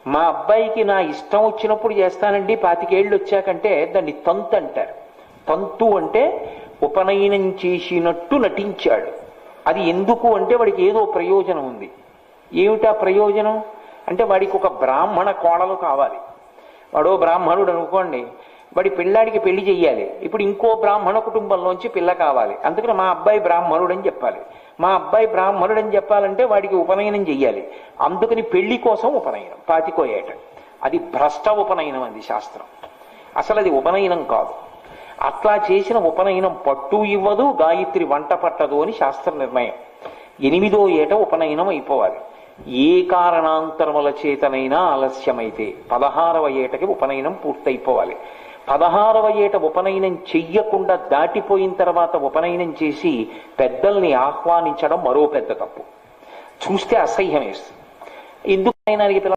మా అబ్బాయికి నా ఇష్టం వచ్చినప్పుడు చేస్తానండి 25 ఏళ్ళు వచ్చాకంటే దాన్ని తంతు అంటారు. తంతు అంటే ఉపనయనం చేసినట్టు నటించాడు. అది ఎందుకు అంటే వాడికి ఏదో ప్రయోజనం ఉంది. ఏమిటా ప్రయోజనం అంటే వాడికి ఒక బ్రాహ్మణ కోడలు కావాలి. వాడో బ్రాహ్మణుడు అనుకోండి, వాడి పిల్లాడికి పెళ్లి చెయ్యాలి. ఇప్పుడు ఇంకో బ్రాహ్మణ కుటుంబంలోంచి పిల్ల కావాలి. అందుకని మా అబ్బాయి బ్రాహ్మణుడు అని చెప్పాలి. మా అబ్బాయి బ్రాహ్మణుడు అని చెప్పాలంటే వాడికి ఉపనయనం చెయ్యాలి. అందుకని పెళ్లి కోసం ఉపనయనం 25వ ఏట. అది భ్రష్ట ఉపనయనం అంది శాస్త్రం. అసలు అది ఉపనయనం కాదు. అట్లా చేసిన ఉపనయనం పట్టు ఇవ్వదు, గాయత్రి వంట పట్టదు అని శాస్త్ర నిర్ణయం. 8వ ఏట ఉపనయనం అయిపోవాలి. ఏ కారణాంతరముల చేతనైనా ఆలస్యమైతే 16వ ఏటకి ఉపనయనం పూర్తయిపోవాలి. 16వ ఏట ఉపనయనం చెయ్యకుండా దాటిపోయిన తర్వాత ఉపనయనం చేసి పెద్దల్ని ఆహ్వానించడం మరో పెద్ద తప్పు. చూస్తే అసహ్యం వేస్తుంది. ఎందుకు